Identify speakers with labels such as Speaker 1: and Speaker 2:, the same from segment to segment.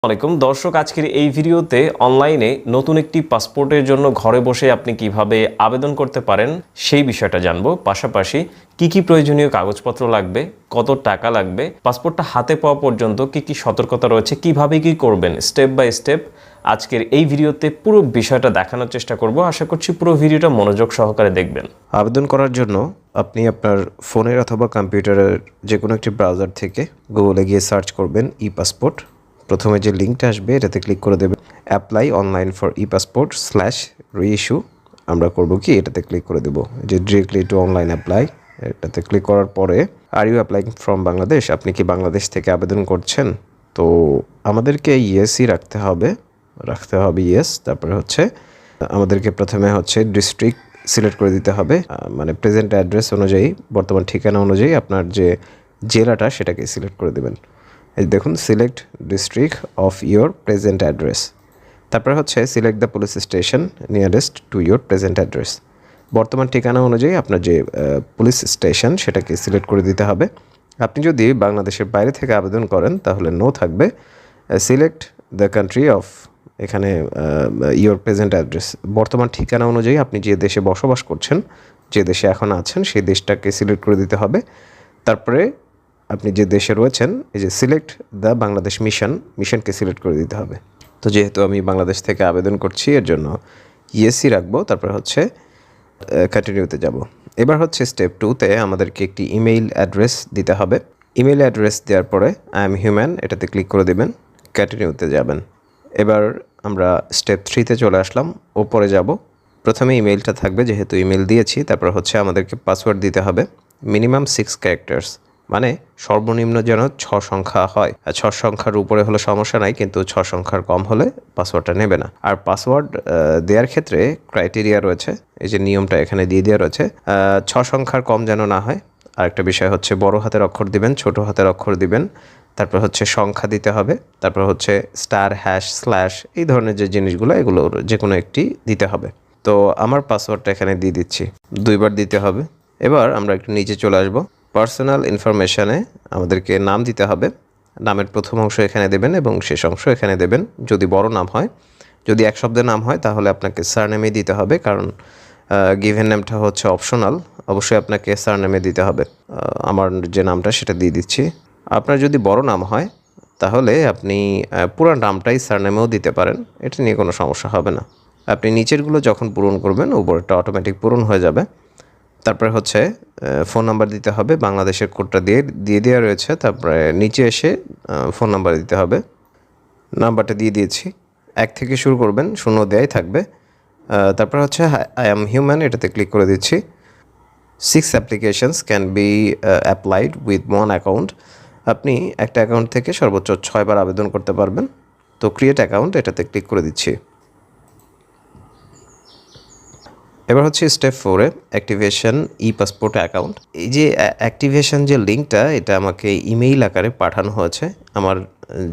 Speaker 1: আসসালামাইকুম দর্শক, আজকের এই ভিডিওতে অনলাইনে নতুন একটি পাসপোর্টের জন্য ঘরে বসে আপনি কিভাবে আবেদন করতে পারেন সেই বিষয়টা জানবো। পাশাপাশি কি কি প্রয়োজনীয় কাগজপত্র লাগবে, কত টাকা লাগবে, পাসপোর্টটা হাতে পাওয়া পর্যন্ত কি কি সতর্কতা রয়েছে, কিভাবে কি করবেন স্টেপ বাই স্টেপ আজকের এই ভিডিওতে পুরো বিষয়টা দেখানোর চেষ্টা করব। আশা করছি পুরো ভিডিওটা মনোযোগ সহকারে দেখবেন।
Speaker 2: আবেদন করার জন্য আপনি আপনার ফোনের অথবা কম্পিউটারের যে কোনো একটি ব্রাউজার থেকে গুগলে গিয়ে সার্চ করবেন ই পাসপোর্ট। প্রথমে যে লিঙ্কটা আসবে এটাতে ক্লিক করে দেবেন apply online for e passport /reissue. আমরা করব কি, এটাতে ক্লিক করে দেবো যে ডিরেক্টলি টু অনলাইন অ্যাপ্লাই। এটাতে ক্লিক করার পরে are you applying from Bangladesh, আপনি কি বাংলাদেশ থেকে আবেদন করছেন? তো আমাদেরকে ইয়েসই রাখতে হবে ইয়েস। তারপরে আমাদেরকে প্রথমে ডিস্ট্রিক্ট সিলেক্ট করে দিতে হবে, মানে প্রেজেন্ট অ্যাড্রেস অনুযায়ী, বর্তমান ঠিকানা অনুযায়ী আপনার যে জেলাটা সেটাকে সিলেক্ট করে দেবেন। এই দেখুন, select district of your present address. তারপরে select the police station nearest to your present address. বর্তমান ঠিকানা অনুযায়ী আপনার যে পুলিশ স্টেশন সেটাকে সিলেক্ট করে দিতে হবে। আপনি যদি বাংলাদেশের বাইরে থেকে আবেদন করেন তাহলে নো থাকবে। সিলেক্ট দ্য কান্ট্রি অফ, এখানে ইয়োর প্রেজেন্ট অ্যাড্রেস, বর্তমান ঠিকানা অনুযায়ী আপনি যে দেশে বসবাস করছেন, যে দেশে এখন আছেন সেই দেশটাকে সিলেক্ট করে দিতে হবে। তারপরে আপনি যে দেশে রয়েছেন, এই যে সিলেক্ট দ্য বাংলাদেশ মিশনকে সিলেক্ট করে দিতে হবে। তো যেহেতু আমি বাংলাদেশ থেকে আবেদন করছি এর জন্য ইয়েসই রাখবো। তারপর কন্টিনিউতে যাব। এবার স্টেপ 2তে আমাদেরকে একটি ইমেইল অ্যাড্রেস দিতে হবে। ইমেইল অ্যাড্রেস দেওয়ার পরে আই এম হিউম্যান এটাতে ক্লিক করে দেবেন, কন্টিনিউতে যাবেন। এবার আমরা স্টেপ 3তে চলে আসলাম, ওপরে যাব। প্রথমে ইমেইলটা থাকবে, যেহেতু ইমেইল দিয়েছি। তারপর আমাদেরকে পাসওয়ার্ড দিতে হবে, মিনিমাম 6 ক্যারেক্টার্স, মানে সর্বনিম্ন যেন 6 সংখ্যা হয়। 6 সংখ্যার উপরে হলে সমস্যা নাই, কিন্তু 6 সংখ্যার কম হলে পাসওয়ার্ডটা নেবে না। আর পাসওয়ার্ড দেওয়ার ক্ষেত্রে ক্রাইটেরিয়া রয়েছে, এই যে নিয়মটা এখানে দিয়ে দেওয়া রয়েছে, 6 সংখ্যার কম যেন না হয়। আরেকটা বিষয় বড় হাতের অক্ষর দিবেন, ছোট হাতের অক্ষর দিবেন, তারপর সংখ্যা দিতে হবে, তারপর স্টার, হ্যাশ, স্ল্যাশ, এই ধরনের যে জিনিসগুলো এগুলো যে কোনো একটি দিতে হবে। তো আমার পাসওয়ার্ডটা এখানে দিয়ে দিচ্ছি, 2বার দিতে হবে। এবার আমরা একটু নিচে চলে আসব। পার্সোনাল ইনফরমেশানে আমাদেরকে নাম দিতে হবে। নামের প্রথম অংশ এখানে দেবেন এবং শেষ অংশ এখানে দেবেন, যদি বড় নাম হয়। যদি এক শব্দের নাম হয় তাহলে আপনাকে সারনেমে দিতে হবে, কারণ গিভেন নেমটা অপশনাল। অবশ্যই আপনাকে সারনেমে দিতে হবে। আমার যে নামটা সেটা দিয়ে দিচ্ছি। আপনার যদি বড় নাম হয় তাহলে আপনি পুরো নামটাই সারনেমেও দিতে পারেন, এটা নিয়ে কোনো সমস্যা হবে না। আপনি নিচেরগুলো যখন পূরণ করবেন উপরেরটা অটোমেটিক পূরণ হয়ে যাবে। তারপরে ফোন নাম্বার দিতে হবে, বাংলাদেশের কোডটা দিয়ে দেওয়া রয়েছে। তারপরে নিচে এসে ফোন নাম্বার দিতে হবে, নাম্বারটা দিয়ে দিয়েছি। 1 থেকে শুরু করবেন, 0 দেয়াই থাকবে। তারপর আই অ্যাম হিউম্যান এটাতে ক্লিক করে দিচ্ছি। 6 applications can be applied with 1 account. আপনি একটা অ্যাকাউন্ট থেকে সর্বোচ্চ 6 বার আবেদন করতে পারবেন। তো ক্রিয়েট অ্যাকাউন্ট এটাতে ক্লিক করে দিচ্ছি। এবার স্টেপ 4-এ অ্যাক্টিভেশন ই পাসপোর্ট অ্যাকাউন্ট। এই যে অ্যাক্টিভেশন যে লিঙ্কটা, এটা আমাকে ইমেইল আকারে পাঠানো হয়েছে, আমার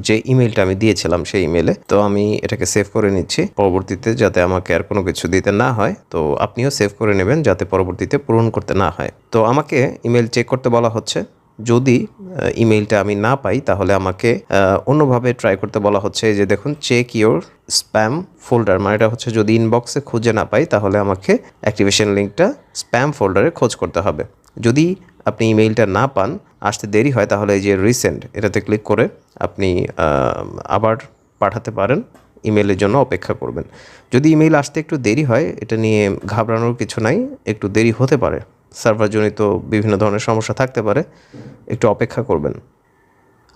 Speaker 2: যে ইমেইলটা আমি দিয়েছিলাম সেই ইমেইলে। তো আমি এটাকে সেভ করে নিচ্ছি, পরবর্তীতে যাতে আমাকে আর কোনো কিছু দিতে না হয়। তো আপনিও সেভ করে নেবেন যাতে পরবর্তীতে পূরণ করতে না হয়। তো আমাকে ইমেইল চেক করতে বলা হচ্ছে। যদি ইমেইলটা আমি না পাই তাহলে আমাকে অন্যভাবে ট্রাই করতে বলা হচ্ছে। এই যে দেখুন, চেক ইওর স্প্যাম ফোল্ডার, মানে এটা যদি ইনবক্সে খুঁজে না পাই তাহলে আমাকে অ্যাক্টিভেশন লিঙ্কটা স্প্যাম ফোল্ডারে খোঁজ করতে হবে। যদি আপনি ইমেইলটা না পান, আসতে দেরি হয়, তাহলে এই যে রিসেন্ড এটাতে ক্লিক করে আপনি আবার পাঠাতে পারেন, ইমেইলের জন্য অপেক্ষা করবেন। যদি ইমেইল আসতে একটু দেরি হয়, এটা নিয়ে ঘাবড়ানোর কিছু নাই, একটু দেরি হতে পারে, সার্ভারজনিত বিভিন্ন ধরনের সমস্যা থাকতে পারে, একটু অপেক্ষা করবেন।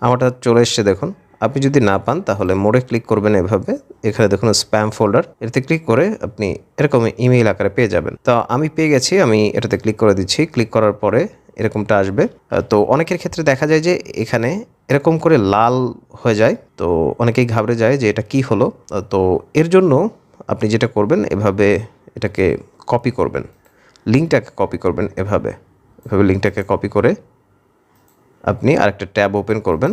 Speaker 2: আমারটা চলে এসছে দেখুন। আপনি যদি না পান তাহলে মোড়ে ক্লিক করবেন এভাবে, এখানে দেখুন স্প্যাম ফোল্ডার, এটাতে ক্লিক করে আপনি এরকম ইমেইল আকারে পেয়ে যাবেন। তো আমি পেয়ে গেছি, আমি এটাতে ক্লিক করে দিচ্ছি। ক্লিক করার পরে এরকমটা আসবে। তো অনেকের ক্ষেত্রে দেখা যায় যে এখানে এরকম করে লাল হয়ে যায়, তো অনেকেই ঘাবড়ে যায় যে এটা কি হলো। তো এর জন্য আপনি যেটা করবেন, এভাবে এটাকে কপি করবেন, লিঙ্কটাকে কপি করবেন, এভাবে লিঙ্কটাকে কপি করে আপনি আরেকটা ট্যাব ওপেন করবেন।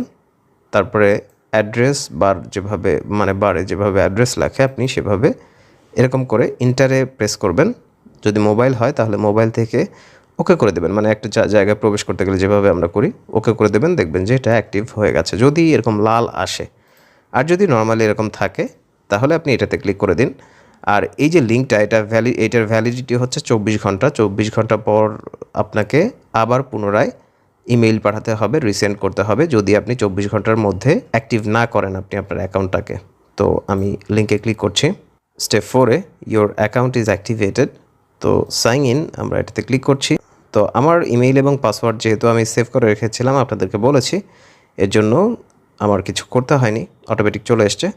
Speaker 2: তারপরে অ্যাড্রেস বার যেভাবে, মানে বারে যেভাবে অ্যাড্রেস লেখে, আপনি সেভাবে এরকম করে ইন্টারে প্রেস করবেন। যদি মোবাইল হয় তাহলে মোবাইল থেকে ওকে করে দেবেন, মানে একটা জায়গায় প্রবেশ করতে গেলে যেভাবে আমরা করি ওকে করে দেবেন, দেখবেন যে এটা অ্যাক্টিভ হয়ে গেছে। যদি এরকম লাল আসে আর যদি নর্মালি এরকম থাকে তাহলে আপনি এটাতে ক্লিক করে দিন। আর এই যে লিঙ্কটা এটার ভ্যালিডিটি হচ্ছে 24 ঘন্টা। 24 ঘন্টা পর আপনাকে আবার পুনরায় ইমেইল পাঠাতে হবে, রিসেন্ড করতে হবে যদি আপনি 24 ঘন্টার মধ্যে অ্যাক্টিভ না করেন আপনি আপনার অ্যাকাউন্টটাকে। তো আমি লিঙ্কে ক্লিক করছি। স্টেপ 4-এ ইয়োর অ্যাকাউন্ট ইজ অ্যাক্টিভেটেড। তো সাইন ইন আমরা এটাতে ক্লিক করছি। তো আমার ইমেইল এবং পাসওয়ার্ড যেহেতু আমি সেভ করে রেখেছিলাম আপনাদেরকে বলেছি, এর জন্য আমার কিছু করতে হয়নি, অটোমেটিক চলে এসছে।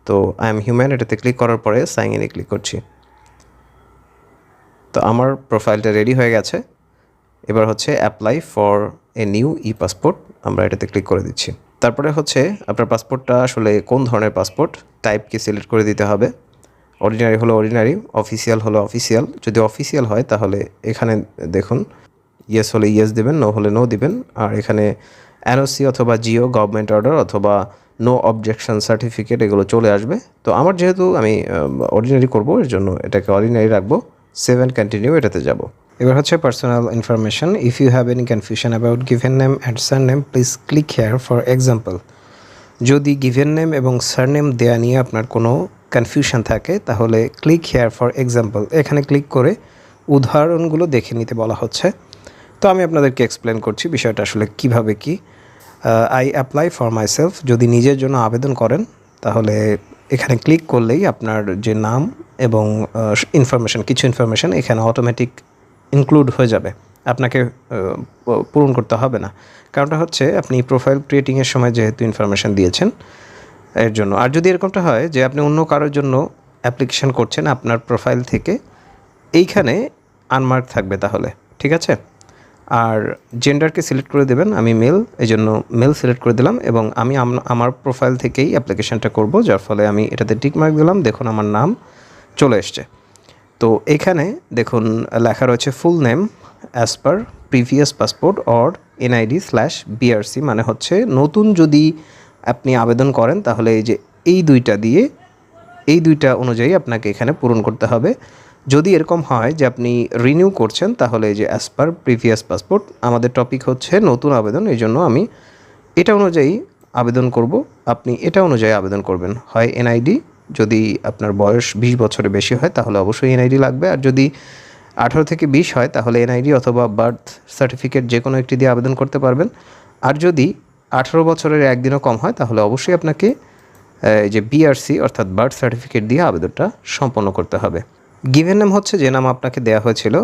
Speaker 2: তো আই এম হিউম্যান এটাতে ক্লিক করার পরে সাইন ইনে ক্লিক করছি। তো আমার প্রোফাইলটা রেডি হয়ে গেছে। এবার হচ্ছে apply for a new E passport, আমরা এটাতে ক্লিক করে দিচ্ছি। তারপরে হচ্ছে আপনার পাসপোর্টটা আসলে কোন ধরনের পাসপোর্ট, টাইপকে সিলেক্ট করে দিতে হবে। অর্ডিনারি হলো অর্ডিনারি, অফিসিয়াল হলো অফিসিয়াল। যদি অফিসিয়াল হয় তাহলে এখানে দেখুন ইয়েস হলে ইয়েস দেবেন, নো হলে নো দিবেন। আর এখানে এনওসি অথবা জিও, গভর্নমেন্ট অর্ডার অথবা নো অবজেকশন সার্টিফিকেট এগুলো চলে আসবে। তো আমার যেহেতু আমি অর্ডিনারি করব এর জন্য এটাকে অর্ডিনারি রাখবো। 7 কন্টিনিউ এটাতে যাব। এবার হচ্ছে personal information. If you have any confusion about given name and surname please click here for example. যদি গিভেন নেম এবং সারনেম দেয়া নিয়ে আপনার কোনো কনফিউশন থাকে তাহলে ক্লিক হেয়ার ফর এক্সাম্পল, এখানে ক্লিক করে উদাহরণগুলো দেখে নিতে বলা হচ্ছে। তো আমি আপনাদেরকে এক্সপ্লেন করছি বিষয়টা আসলে কিভাবে কি। আই অ্যাপ্লাই ফর মাইসেলফ, যদি নিজের জন্য আবেদন করেন তাহলে এখানে ক্লিক করলেই আপনার যে নাম এবং কিছু ইনফরমেশন এখানে অটোমেটিক ইনক্লুড হয়ে যাবে, আপনাকে পূরণ করতে হবে না। কারণটা হচ্ছে আপনি প্রোফাইল ক্রিয়েটিংয়ের সময় যেহেতু ইনফরমেশন দিয়েছেন এর জন্য। আর যদি এরকমটা হয় যে আপনি অন্য কারোর জন্য অ্যাপ্লিকেশন করছেন আপনার প্রোফাইল থেকে, এইখানে আনমার্ক থাকবে তাহলে, ঠিক আছে। আর জেন্ডারকে সিলেক্ট করে দেবেন, আমি মেল, এই জন্য মেল সিলেক্ট করে দিলাম এবং আমি আমার প্রোফাইল থেকেই অ্যাপ্লিকেশানটা করব, যার ফলে আমি এটাতে টিক মার্ক দিলাম। দেখুন আমার নাম চলে এসছে। তো এখানে দেখুন লেখা রয়েছে full name as per previous passport or NID/BRC, মানে হচ্ছে নতুন যদি আপনি আবেদন করেন তাহলে এই যে এই দুইটা অনুযায়ী আপনাকে এখানে পূরণ করতে হবে। যদি এরকম হয় যে আপনি রিনিউ করছেন তাহলে এই যে অ্যাজ পার প্রিভিয়াস পাসপোর্ট, আমাদের টপিক হচ্ছে নতুন আবেদন, এই জন্য আমি এটা অনুযায়ী আবেদন করব, আপনি এটা অনুযায়ী আবেদন করবেন। হয় NID, যদি আপনার বয়স 20 বছরের বেশি হয় তাহলে অবশ্যই NID লাগবে। আর যদি 18 থেকে 20 হয় তাহলে NID অথবা বার্থ সার্টিফিকেট যে কোনো একটি দিয়ে আবেদন করতে পারবেন। আর যদি 18 বছরের একদিনও কম হয় তাহলে অবশ্যই আপনাকে এই যে BRC অর্থাৎ বার্থ সার্টিফিকেট দিয়ে আবেদনটা সম্পন্ন করতে হবে। গিভেন নেম হচ্ছে যে নাম আপনাকে দেওয়া হয়েছিল,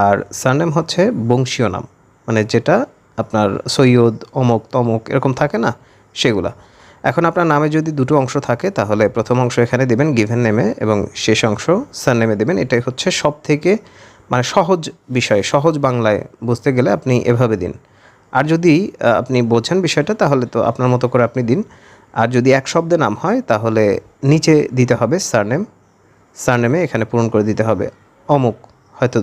Speaker 2: আর সারনেম হচ্ছে বংশীয় নাম, মানে যেটা আপনার সৈয়দ অমুক তমুক এরকম থাকে না, সেগুলা। এখন আপনার নামে যদি দুটো অংশ থাকে তাহলে প্রথম অংশ এখানে দেবেন গিভেন নেমে এবং শেষ অংশ সারনেমে দেবেন। এটাই হচ্ছে সব থেকে মানে সহজ বিষয়, সহজ বাংলায় বুঝতে গেলে আপনি এভাবে দিন। আর যদি আপনি বোঝেন বিষয়টা তাহলে তো আপনার মতো করে আপনি দিন। আর যদি এক শব্দে নাম হয় তাহলে নিচে দিতে হবে সারনেমে এখানে পূরণ করে দিতে হবে অমুক, হয়তো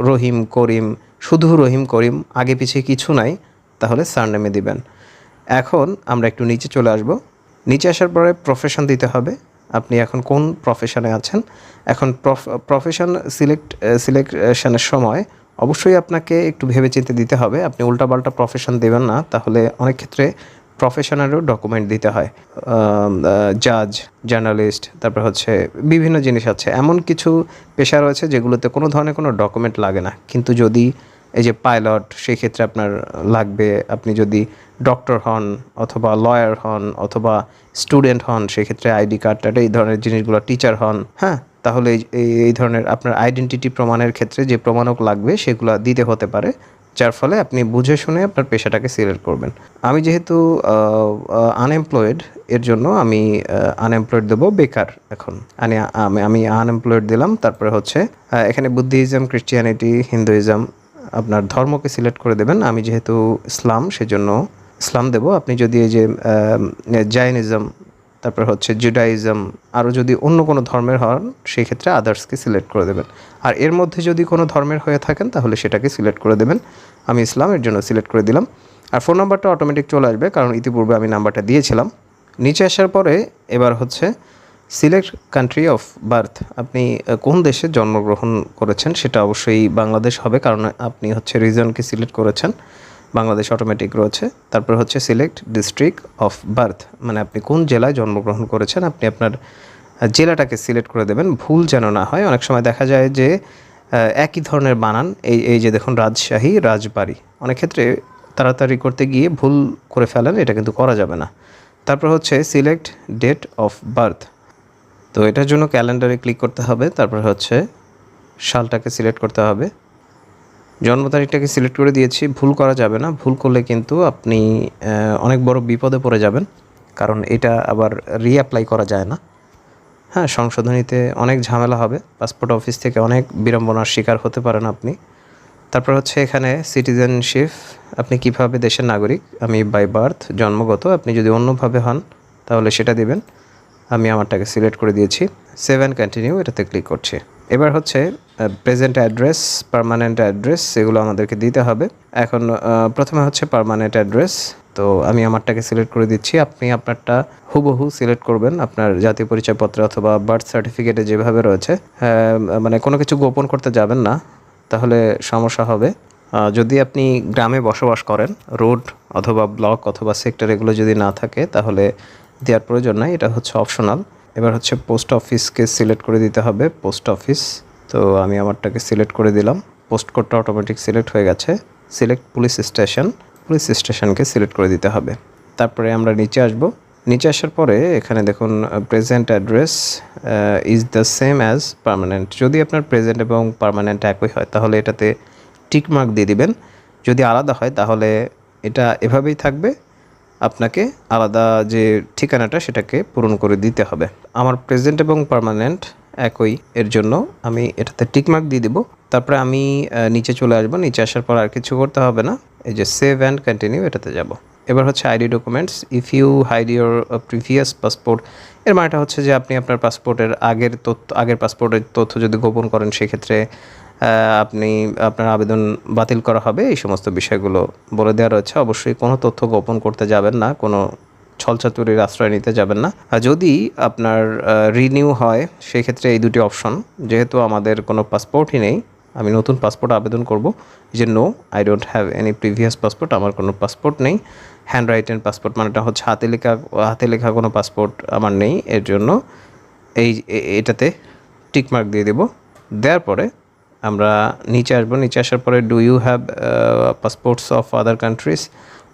Speaker 2: রহিম করিম, শুধু রহিম করিম, আগে পিছিয়ে কিছু নাই, তাহলে সারনেমে দিবেন। এখন আমরা একটু নিচে চলে আসব। নিচে আসার পরে প্রফেশন দিতে হবে, আপনি এখন কোন প্রফেশনে আছেন। এখন প্রফেশন সিলেকশনের সময় অবশ্যই আপনাকে একটু ভেবেচিন্তে দিতে হবে, আপনি উল্টাপাল্টা প্রফেশন দেবেন না, তাহলে অনেক ক্ষেত্রে প্রফেশনেরও ডকুমেন্ট দিতে হয়। জাজ, জার্নালিস্ট, তারপর হচ্ছে বিভিন্ন জিনিস আছে, এমন কিছু পেশা রয়েছে যেগুলোতে কোনো ধরনের কোনো ডকুমেন্ট লাগে না, কিন্তু যদি এই যে পাইলট সেই ক্ষেত্রে আপনার লাগবে। আপনি যদি ডক্টর হন অথবা লয়ার হন অথবা স্টুডেন্ট হন সেক্ষেত্রে ID কার্ড এই ধরনের জিনিসগুলো, টিচার হন, হ্যাঁ, তাহলে এই ধরনের আপনার আইডেন্টিটি প্রমাণের ক্ষেত্রে যে প্রমাণক লাগবে সেগুলো দিতে হতে পারে, যার ফলে আপনি বুঝে শুনে আপনার পেশাটাকে সিলেক্ট করবেন। আমি যেহেতু আনএমপ্লয়েড এর জন্য আমি আনএমপ্লয়েড দেবো, বেকার। এখন আমি আনএমপ্লয়েড দিলাম। তারপরে হচ্ছে এখানে বুদ্ধিজম, ক্রিশ্চিয়ানিটি, হিন্দুইজম আপনার ধর্মকে সিলেক্ট করে দেবেন। আমি যেহেতু ইসলাম সেজন্য ইসলাম দেব। আপনি যদি এই যে জাইনিজম, তারপর হচ্ছে জুডাইজম, আরও যদি অন্য কোনো ধর্মের হন সেই ক্ষেত্রে আদার্সকে সিলেক্ট করে দেবেন। আর এর মধ্যে যদি কোনো ধর্মের হয়ে থাকেন তাহলে সেটাকে সিলেক্ট করে দেবেন। আমি ইসলামের জন্য সিলেক্ট করে দিলাম। আর ফোন নাম্বারটা অটোমেটিক চলে আসবে, কারণ ইতিপূর্বে আমি নাম্বারটা দিয়েছিলাম। নিচে আসার পরে এবার হচ্ছে সিলেক্ট কান্ট্রি অফ বার্থ, আপনি কোন দেশে জন্মগ্রহণ করেছেন, সেটা অবশ্যই বাংলাদেশ হবে, কারণ আপনি হচ্ছে রিজনকে সিলেক্ট করেছেন। বাংলাদেশ অটোমেটিক রয়েছে। তারপর হচ্ছে সিলেক্ট ডিস্ট্রিক্ট অফ বার্থ, মানে আপনি কোন জেলায় জন্মগ্রহণ করেছেন আপনি আপনার জেলাটাকে সিলেক্ট করে দেবেন, ভুল যেন না হয়। অনেক সময় দেখা যায় যে একই ধরনের বানান, এই যে দেখুন রাজশাহী, রাজবাড়ী, অনেক ক্ষেত্রে তাড়াতাড়ি করতে গিয়ে ভুল করে ফেলেন, এটা কিন্তু করা যাবে না। তারপর হচ্ছে সিলেক্ট ডেট অফ বার্থ, তো এটার জন্য ক্যালেন্ডারে ক্লিক করতে হবে। তারপর হচ্ছে সালটাকে সিলেক্ট করতে হবে, জন্ম তারিখটাকে সিলেক্ট করে দিয়েছি, ভুল করা যাবে না। ভুল করলে কিন্তু আপনি অনেক বড় বিপদে পড়ে যাবেন, কারণ এটা আবার রিঅ্যাপ্লাই করা যায় না। হ্যাঁ, সংশোধনীতে অনেক ঝামেলা হবে, পাসপোর্ট অফিস থেকে অনেক বিড়ম্বনার শিকার হতে পারেন আপনি। তারপর হচ্ছে এখানে সিটিজেনশিপ, আপনি কিভাবে দেশের নাগরিক, আমি বাই বার্থ জন্মগত, আপনি যদি অন্যভাবে হন তাহলে সেটা দিবেন। আমি আমারটাকে সিলেক্ট করে দিয়েছি, সেভ অ্যান্ড কন্টিনিউ এটাতে ক্লিক করছি। এবার হচ্ছে প্রেজেন্ট অ্যাড্রেস, পার্মানেন্ট অ্যাড্রেস, এগুলো আমাদেরকে দিতে হবে। এখন প্রথমে হচ্ছে পার্মানেন্ট অ্যাড্রেস, তো আমি আমারটাকে সিলেক্ট করে দিচ্ছি। আপনি আপনারটা হুবহু সিলেক্ট করবেন, আপনার জাতীয় পরিচয়পত্র অথবা বার্থ সার্টিফিকেটে যেভাবে রয়েছে। মানে কোনো কিছু গোপন করতে যাবেন না, তাহলে সমস্যা হবে। যদি আপনি গ্রামে বসবাস করেন, রোড অথবা ব্লক অথবা সেক্টর এগুলো যদি না থাকে তাহলে দেওয়ার প্রয়োজন নাই, এটা হচ্ছে অপশনাল। এবার হচ্ছে পোস্ট অফিসকে সিলেক্ট করে দিতে হবে, পোস্ট অফিস, তো আমি আমারটাকে সিলেক্ট করে দিলাম। পোস্ট কোডটা অটোমেটিক সিলেক্ট হয়ে গেছে। সিলেক্ট পুলিশ স্টেশন, পুলিশ স্টেশনকে সিলেক্ট করে দিতে হবে। তারপরে আমরা নিচে আসব, নিচে আসার পরে এখানে দেখুন present address is the same as permanent. যদি আপনার প্রেজেন্ট এবং পার্মানেন্ট একই হয় তাহলে এটাতে টিক মার্ক দিয়ে দিবেন। যদি আলাদা হয় তাহলে এটা এভাবেই থাকবে, আপনাকে আলাদা যে ঠিকানাটা সেটাকে পূরণ করে দিতে হবে। আমার প্রেজেন্ট এবং পার্মানেন্ট একই, এর জন্য আমি এটাতে টিক মার্ক দিয়ে দিব। তারপরে আমি নিচে চলে আসবো, নিচে আসার পর আর কিছু করতে হবে না, এই যে সেভ অ্যান্ড কন্টিনিউ এটাতে যাব। এবার হচ্ছে ID documents, if you hide your previous passport, এর মানেটা হচ্ছে যে আপনি আপনার পাসপোর্টের আগের পাসপোর্টের তথ্য যদি গোপন করেন সেক্ষেত্রে আপনি আপনার আবেদন বাতিল করা হবে, এই সমস্ত বিষয়গুলো বলে দেওয়া রয়েছে। অবশ্যই কোনো তথ্য গোপন করতে যাবেন না, কোনো ছলচাতুরির আশ্রয় নিতে যাবেন না। আর যদি আপনার রিনিউ হয় সেক্ষেত্রে এই দুটি অপশন, যেহেতু আমাদের কোনো পাসপোর্টই নেই, আমি নতুন পাসপোর্ট আবেদন করব, যে no I don't have any previous passport, আমার কোনো পাসপোর্ট নেই। হ্যান্ড রাইটেন পাসপোর্ট মানেটা হচ্ছে হাতে লেখা কোনো পাসপোর্ট আমার নেই, এর জন্য এটাতে টিকমার্ক দিয়ে দেব। দেওয়ার পরে আমরা নিচে আসবো, নিচে আসার পরে do you have passports of other countries,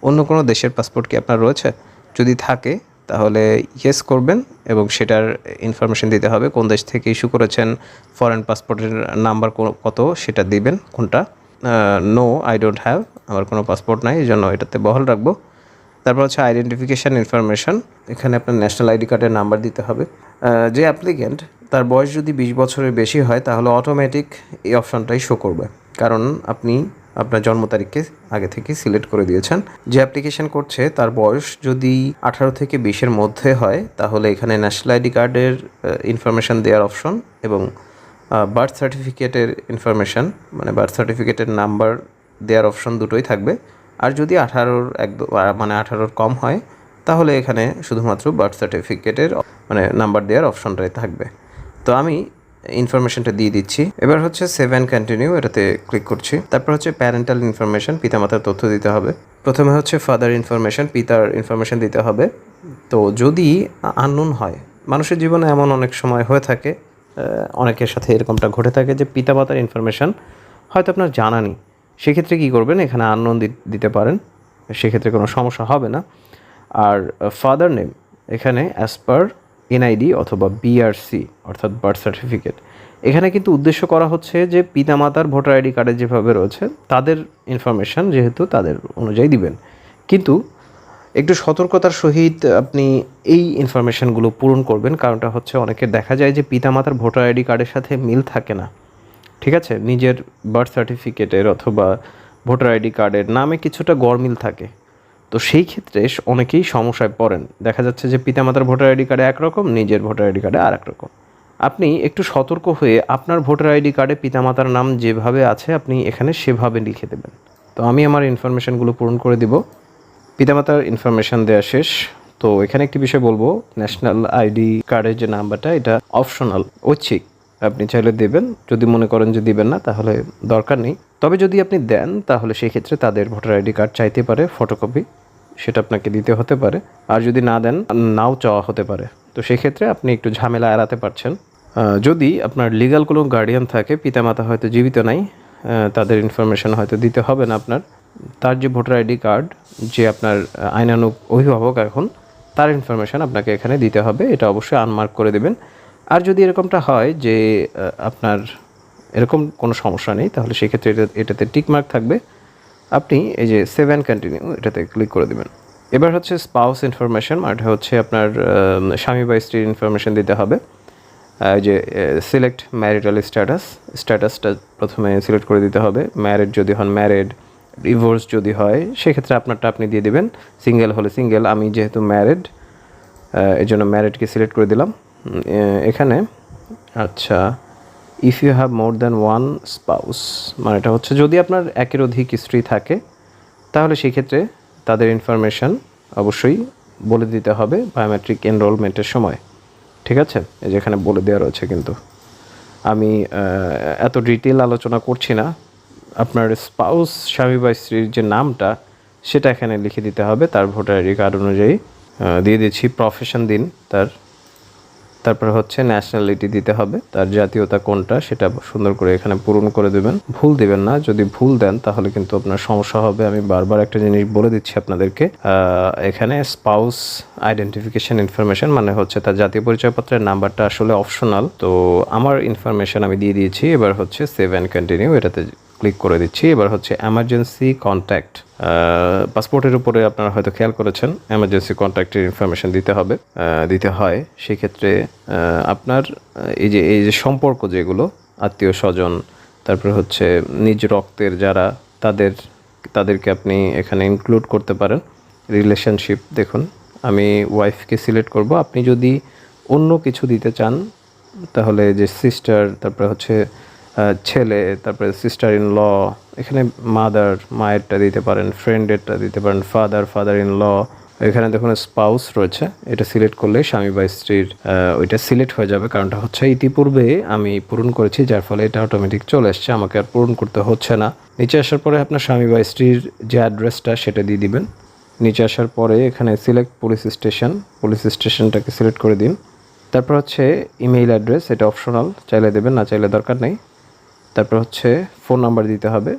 Speaker 2: অন্য কোনো দেশের পাসপোর্ট কি আপনার রয়েছে? যদি থাকে তাহলে ইয়েস করবেন এবং সেটার ইনফরমেশন দিতে হবে, কোন দেশ থেকে ইস্যু করেছেন, ফরেন পাসপোর্টের নাম্বার কত সেটা দিবেন কোনটা। নো আই ডোন্ট হ্যাভ, আমার কোনো পাসপোর্ট নাই, এই জন্য এটাতে বহাল রাখবো। তারপর হচ্ছে আইডেন্টিফিকেশান ইনফরমেশন, এখানে আপনার ন্যাশনাল আইডি কার্ডের নাম্বার দিতে হবে। যে অ্যাপ্লিকেন্ট তার বয়স যদি 20 বছরের বেশি হয় তাহলে অটোমেটিক এই অপশানটাই শো করবে, কারণ আপনি আপনার জন্ম তারিখকে আগে থেকে সিলেক্ট করে দিয়েছেন। যে অ্যাপ্লিকেশন করছে তার বয়স যদি 18 থেকে 20-এর মধ্যে হয় তাহলে এখানে ন্যাশনাল আইডি কার্ডের ইনফরমেশান দেওয়ার অপশন এবং বার্থ সার্টিফিকেটের ইনফরমেশান মানে বার্থ সার্টিফিকেটের নাম্বার দেওয়ার অপশন দুটোই থাকবে। আর যদি 18-র কম হয় তাহলে এখানে শুধুমাত্র বার্থ সার্টিফিকেটের মানে নাম্বার দেওয়ার অপশনটাই থাকবে। তো আমি ইনফরমেশনটা দিয়ে দিচ্ছি। এবার হচ্ছে সেভ অ্যান্ড কন্টিনিউ এটাতে ক্লিক করছি। তারপর হচ্ছে প্যারেন্টাল ইনফরমেশন, পিতামাতার তথ্য দিতে হবে। প্রথমে হচ্ছে ফাদার ইনফরমেশন, পিতার ইনফরমেশন দিতে হবে। তো যদি আননোন হয়, মানুষের জীবনে এমন অনেক সময় হয়ে থাকে, অনেকের সাথে এরকমটা ঘটে থাকে যে পিতামাতার ইনফরমেশন হয়তো আপনার জানা নেই, সেক্ষেত্রে কী করবেন, এখানে আননোন দিতে পারেন, সেক্ষেত্রে কোনো সমস্যা হবে না। আর ফাদার নেম এখানে অ্যাজ পার এনআইডি অথবা বিআরসি অর্থাৎ বার্থ সার্টিফিকেট, এখানে কিন্তু উদ্দেশ্য করা হচ্ছে যে পিতামাতার ভোটার আইডি কার্ডে যেভাবে রয়েছে তাদের ইনফরমেশান যেহেতু তাদের অনুযায়ী দিবেন, কিন্তু একটু সতর্কতার সহিত আপনি এই ইনফরমেশানগুলো পূরণ করবেন। কারণটা হচ্ছে অনেকের দেখা যায় যে পিতামাতার ভোটার আইডি কার্ডের সাথে মিল থাকে না, ঠিক আছে, নিজের বার্থ সার্টিফিকেটের অথবা ভোটার আইডি কার্ডের নামে কিছুটা গড়মিল থাকে। তো সেই ক্ষেত্রে অনেকেই সমস্যায় পড়েন, দেখা যাচ্ছে যে পিতামাতার ভোটার আইডি কার্ডে একরকম, নিজের ভোটার আইডি কার্ডে আর একরকম। আপনি একটু সতর্ক হয়ে আপনার ভোটার আইডি কার্ডে পিতামাতার নাম যেভাবে আছে আপনি এখানে সেভাবে লিখে দেবেন। তো আমি আমার ইনফরমেশানগুলো পূরণ করে দিব। পিতামাতার ইনফরমেশান দেওয়া শেষ। তো এখানে একটি বিষয় বলবো, ন্যাশনাল আইডি কার্ডের যে নাম্বারটা এটা অপশনাল, ঐচ্ছিক, আপনি চাইলে দেবেন, যদি মনে করেন যে দিবেন না তাহলে দরকার নেই। তবে যদি আপনি দেন তাহলে সেই ক্ষেত্রে তাদের ভোটার আইডি কার্ড চাইতে পারে ফটোকপি, সেটা আপনাকে দিতে হতে পারে। আর যদি না দেন, নাও চাওয়া হতে পারে। তো সেই ক্ষেত্রে আপনি একটু ঝামেলা এড়াতে পারছেন। যদি আপনার লিগ্যাল কোনো গার্ডিয়ান থাকে, পিতামাতা হয়তো জীবিত নাই, তাদের ইনফরমেশন হয়তো দিতে হবে না আপনার। তার যে ভোটার আইডি কার্ড, যে আপনার আইনানুগ অভিভাবক এখন, তার ইনফরমেশন আপনাকে এখানে দিতে হবে। এটা অবশ্যই আনমার্ক করে দেবেন। আর যদি এরকমটা হয় যে আপনার এরকম কোনো সমস্যা নেই, তাহলে সেক্ষেত্রে এটাতে টিকমার্ক থাকবে। আপনি এই যে সেভ অ্যান্ড কন্টিনিউ এটাতে ক্লিক করে দেবেন। এবার হচ্ছে স্পাউস ইনফরমেশন, এটা হচ্ছে আপনার স্বামী বা স্ত্রীর ইনফরমেশন দিতে হবে। যে সিলেক্ট ম্যারিটাল স্ট্যাটাসটা প্রথমে সিলেক্ট করে দিতে হবে। ম্যারিড যদি হন ম্যারিড, ডিভোর্স যদি হয় সেক্ষেত্রে আপনারটা আপনি দিয়ে দিবেন। সিঙ্গেল হলে সিঙ্গেল, আমি যেহেতু ম্যারিড এই জন্য ম্যারিডকে সিলেক্ট করে দিলাম এখানে। আচ্ছা, if you have more than one spouse, মানে এটা হচ্ছে যদি আপনার একের অধিক স্ত্রী থাকে তাহলে সেই ক্ষেত্রে তাদের ইনফরমেশন অবশ্যই বলে দিতে হবে বায়োমেট্রিক এনরোলমেন্টের সময়। ঠিক আছে, এই যেখানে বলে দেওয়া রয়েছে, কিন্তু আমি এত ডিটেল আলোচনা করছি না। আপনার স্পাউস, স্বামী বা স্ত্রীর যে নামটা সেটা এখানে লিখে দিতে হবে তার ভোটার আইডি কার্ড অনুযায়ী। দিয়ে দিচ্ছি প্রফেশন দিন তার, তারপর হচ্ছে ন্যাশনালিটি দিতে হবে, তার জাতীয়তা কোনটা সেটা সুন্দর করে এখানে পূরণ করে দেবেন। ভুল দেবেন না, যদি ভুল দেন তাহলে কিন্তু আপনার সমস্যা হবে। আমি বারবার একটা জিনিস বলে দিচ্ছি আপনাদেরকে, এখানে স্পাউস আইডেন্টিফিকেশন ইনফরমেশন মানে হচ্ছে তার জাতীয় পরিচয়পত্রের নাম্বারটা আসলে অপশনাল। তো আমার ইনফরমেশন আমি দিয়ে দিয়েছি। এবার হচ্ছে সেভ অ্যান্ড কন্টিনিউ এটাতে ক্লিক করে দিচ্ছি। এবার হচ্ছে এমার্জেন্সি কন্ট্যাক্ট, পাসপোর্টের উপরে আপনারা হয়তো খেয়াল করেছেন এমার্জেন্সি কন্ট্যাক্টের ইনফরমেশন দিতে হয়। সেক্ষেত্রে আপনার এই যে সম্পর্ক যেগুলো আত্মীয় স্বজন, তারপরে হচ্ছে নিজ রক্তের যারা, তাদেরকে আপনি এখানে ইনক্লুড করতে পারেন। রিলেশনশিপ দেখুন, আমি ওয়াইফকে সিলেক্ট করব। আপনি যদি অন্য কিছু দিতে চান তাহলে যে সিস্টার, তারপরে হচ্ছে ছেলে, তারপরে সিস্টার ইন ল, এখানে মায়েরটা দিতে পারেন, ফ্রেন্ডেরটা দিতে পারেন, ফাদার ইন ল। এখানে দেখুন স্পাউস রয়েছে, এটা সিলেক্ট করলে স্বামী বা স্ত্রীর ওইটা সিলেক্ট হয়ে যাবে। কারণটা হচ্ছে ইতিপূর্বে আমি পূরণ করেছি, যার ফলে এটা অটোমেটিক চলে আসছে, আমাকে আর পূরণ করতে হচ্ছে না। নিচে আসার পরে আপনার স্বামী বা স্ত্রীর যে অ্যাড্রেসটা সেটা দিয়ে দিবেন। নিচে আসার পরে এখানে সিলেক্ট পুলিশ স্টেশনটাকে সিলেক্ট করে দিন। তারপর হচ্ছে ইমেইল অ্যাড্রেস, এটা অপশনাল, চাইলে দেবেন, না চাইলে দরকার নেই। তারপর হচ্ছে ফোন নাম্বার দিতে হবে,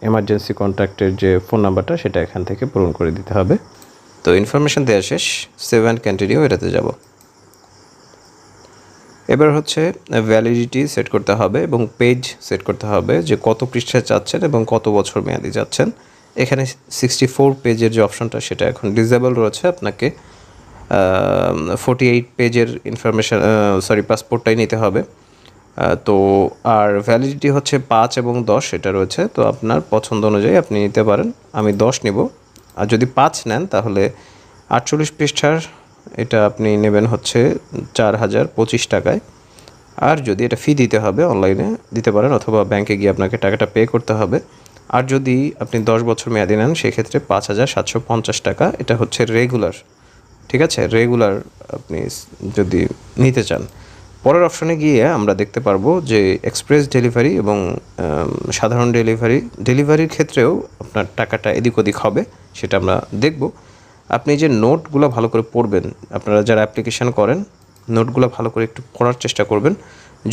Speaker 2: এমার্জেন্সি কন্ট্যাক্টের যে ফোন নাম্বারটা সেটা এখান থেকে পূরণ করে দিতে হবে। তো ইনফরমেশন দেওয়া শেষ, সেভ অ্যান্ড কন্টিনিউ এটাতে যাব। এবার হচ্ছে ভ্যালিডিটি সেট করতে হবে এবং পেজ সেট করতে হবে, যে কত পৃষ্ঠা চাচ্ছেন এবং কত বছর মেয়াদি চাচ্ছেন। এখানে 64 পেজের যে অপশনটা সেটা এখন ডিসেবল রয়েছে, আপনাকে 48 পেজের পাসপোর্টটাই নিতে হবে। তো আর ভ্যালিডিটি হচ্ছে 5 এবং 10 এটা রয়েছে, তো আপনার পছন্দ অনুযায়ী আপনি নিতে পারেন। আমি 10 নিব। আর যদি 5 নেন তাহলে 48 পৃষ্ঠার এটা আপনি নেবেন হচ্ছে 4025 টাকায়। আর যদি এটা ফি দিতে হবে, অনলাইনে দিতে পারেন অথবা ব্যাংকে গিয়ে আপনাকে টাকাটা পে করতে হবে। আর যদি আপনি 10 বছর মেয়াদি নেন সেক্ষেত্রে 5750 টাকা, এটা হচ্ছে রেগুলার। ঠিক আছে, রেগুলার আপনি যদি নিতে চান। পরের অপশনে গিয়ে আমরা দেখতে পারবো যে এক্সপ্রেস ডেলিভারি এবং সাধারণ ডেলিভারির ক্ষেত্রেও আপনার টাকাটা এদিক ওদিক হবে, সেটা আমরা দেখব। আপনি যে নোটগুলো ভালো করে পড়বেন, আপনারা যারা অ্যাপ্লিকেশান করেন নোটগুলো ভালো করে একটু পড়ার চেষ্টা করবেন।